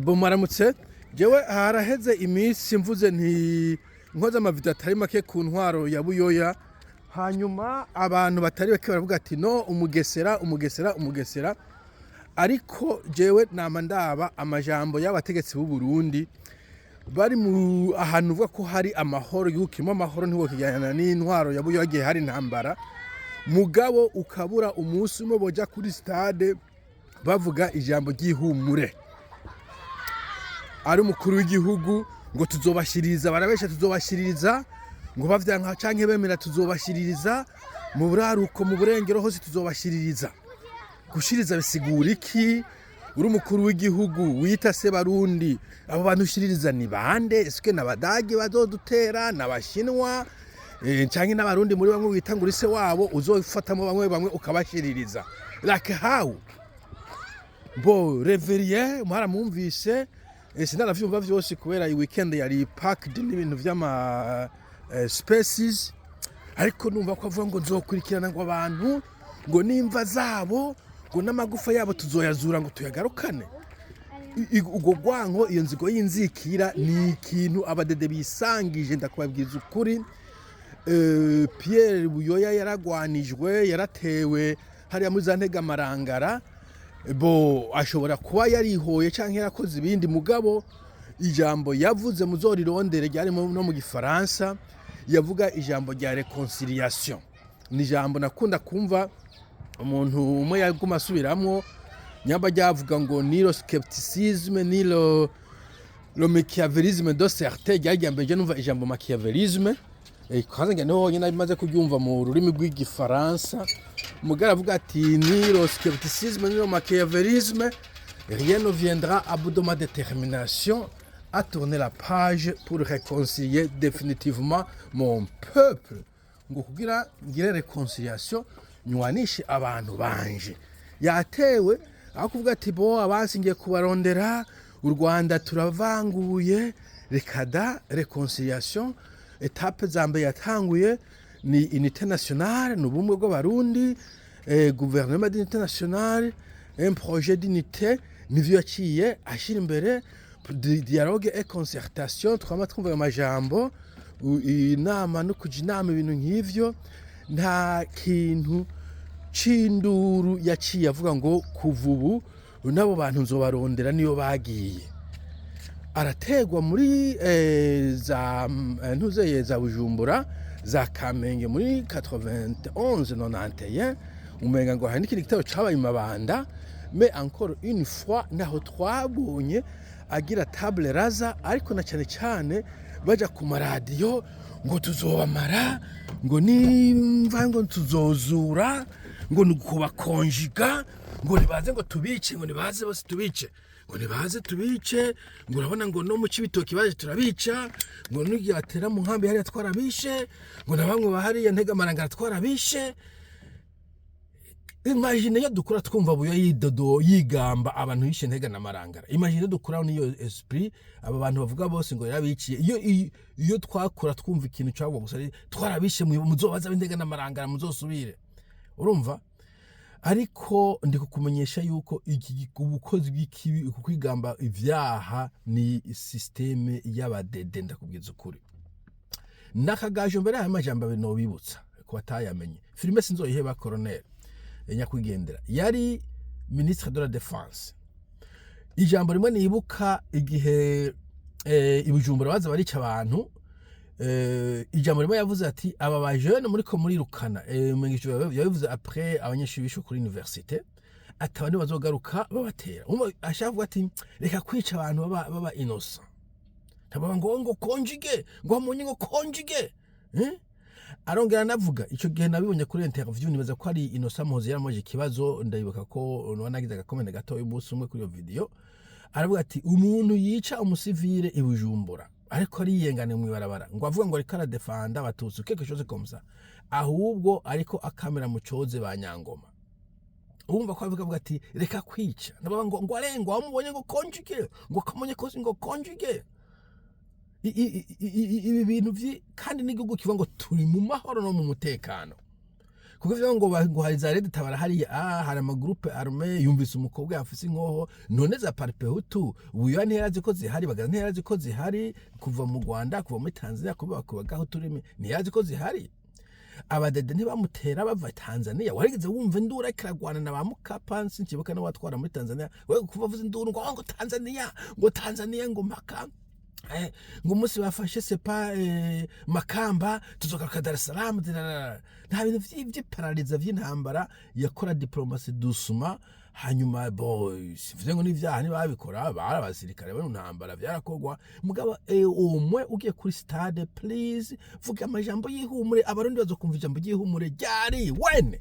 Bo maramutse jewe haraheze iminsi mvuze nti nkoze amavideo atari make ku ntwaro ya Buyoya, hanyuma abantu batari bake baravuga ati no umugesera, ariko jewe nama ndaba amajambo y'abategetsi b'u Burundi bari mu ahantu uvuga ko hari amahoro, yukimo amahoro ntiwo kijyana n'intwaro ya Buyoya gihe hari intambara, mugabo ukabura umunsi umwe boja kuri stade bavuga ijambo ry'ihumure. Ari umukuru w'igihugu ngo tuzobashiririza, barabesha tuzobashiririza, ngo bavyanka canke bemera tuzobashiririza, mu buraruko mu burengero hose tuzobashiririza. Gushiriza bisigura iki? Uri umukuru w'igihugu wita se Barundi, abo bantu ushiririza ni bande? Eske n'abadage bazodutera, n'abashinwa canke n'abarundi muri bamwe wita ngo se wabo uzofatamo bamwe ukabashiririza? Like how? Bo Reverie mwaramwumvise, sinaravyumva vyose kubera i weekend yari packed n'ibintu vy'ama species, ariko numva ko avuga ngo nzokurikirana ngo abantu ngo nimva zabo ngo n'amagufa yabo tuzoyazura ngo tuyagarukane. Ugo gwanko iyo nzigo y'inzikira ni ikintu abadede bisangije, ndakubabwiza ukuri. Pierre Buyoya yaragwanijwe, yaratewe hariya muri za ntega marangara, bo ashobora kuba yarihoye canke yarakoze ibindi, mugabo ijambo yavuze muzorirondere ryari no mu gifaransa, yavuga ijambo rya reconciliation. Ni ijambo nakunda kumva umuntu umwe yaguma asubiramwo, nyamba ryavuga ngo ni le scepticisme ni le machiavélisme de certains, ryajyambeje numva ijambo machiavélisme, kaza ngene ho nyina bimaze kuryumva mu rurimi rw'igifaransa, mugara avuga ati ni le scepticisme ni le machiavélisme, rien ne viendra à bout de ma détermination à tourner la page pour réconcilier définitivement mon peuple. Ngo kugira ngire reconciliation nywanishe abantu banje. Yatewe aho kuvuga ati bo abansingiye kubarondera, u Rwanda turavanguye, rekada reconciliation. Etape zambe yatanguye ni unité nationale, n'ubumwe bw'abarundi, gouvernement d'unité nationale, un projet d'unité, nivyo yaciye ashira imbere dialogue et concertation. Twama twumva amajambo inama no kuja inama, ibintu nk'ivyo. Nta kintu c'induru yaciye avuga ngo kuva ubu nabo bantu nzobarondera niyo bagiye. Arategwa muri za ntuzeye za Bujumbura, za Kamenge muri 91-91, umenga ngo hari n'ikindi gitabo cabaye Mabanda, mais encore une fois naho twabonye agira table rasa, ariko na cyane baja ku maradiyo ngo tuzobamara, ngo nimva ngo tuzozura, ngo nukubakonjiga, ngo nibaze ngo tubice, ngo nibaze bose tubice, ngo nibaze tubice, ngo urabona ngo no mu Cibitoki baje turabica, ngo nugiye atera mu nkambi hari twarabishe, ngo nabamwe bahari ntega marangara twarabishe. Imagine yo dukura twumva Buyoya yidodo yigamba abantu yishe ntega na marangara. Imagine dukura niyo esprit aba bantu bavuga bose ngo yarabiciye. Iyo twakura twumva ikintu cyangwa gusa twarabishe muzobaza b'intega na marangara muzosubire. Urumva? Ariko ndi kukumenyesha yuko iki ubukozi bw'ikibi kwigamba ivyaha ni systeme y'abadede, ndakubwiza ukuri. Nakagaje mbere y'amajambo bino bibutsa ko batayamenye. Filime sinzoyiheba colonel nyakwigendera yari ministre de la défense. Ijambo rimwe nibuka igihe ibujumbura baza barica abantu, ijambo rimwe yavuze ati aba ba jeune muri ko muri rukana, mwengisho yavuze après abanyeshuri bisho kuri université, atabandi bazogaruka babatera. Ashavuga ati reka kwica abantu baba innocent, tababa ngo konjige, ngo munye ngo konjige. Arongera navuga ico gihe nabibonye kuri interview, nibaza ko ari Innocent Muhozi yaramoje ikibazo, ndayibuka ko wanagize agakomene gato y'umunsi umwe kuri iyo video. Aravuga ati umuntu yica umusivile ibujumbura ariko ari yengane mu ibarabara, ngo avuga ngo ariko aradefanda abatutsi quelque chose comme ça, ahubwo ariko akamera mu coze ba Nyangoma. Urumva ko avuga ati reka kwica, ndababa ngo arengo wamubonye ngo konjige, ngo kamonye kosi ngo konjige. Ibi bintu kandi n'igihugu kivuga ngo turi mu mahoro no mu mutekano. kuko ivyo ngo hari za Red Tabara hariya hari amagroupe armé yumvise umukobwa yafise inkoho none za parpehutu ubuyo ntiyarazi ko zihari bagaza ntiyarazi ko zihari kuva mu Rwanda kuva muri Tanzania kuba kubagaho turimi ntiyarazi ko zihari abadede ntibamutera bava Tanzania warigeze wumva indura kiragwana na ba Mukapa sinkibuka no watwara muri Tanzania we kuva vuze induru ngo Tanzania ngo maka ngo umunsi bafashe sepa Makamba tuzoka Dar es Salaam nta bintu vy'iparaliza vy'intambara yakora diplomasi dusuma hanyuma sivuze ngo n'ivyaha ntibabikora bari abasirikare bari ntambara vyarakogwa mugabo umwe ugiye kuri stade please vuga amajambo y'ihumure abarundi bazokumva ijambo y'ihumure ryari wene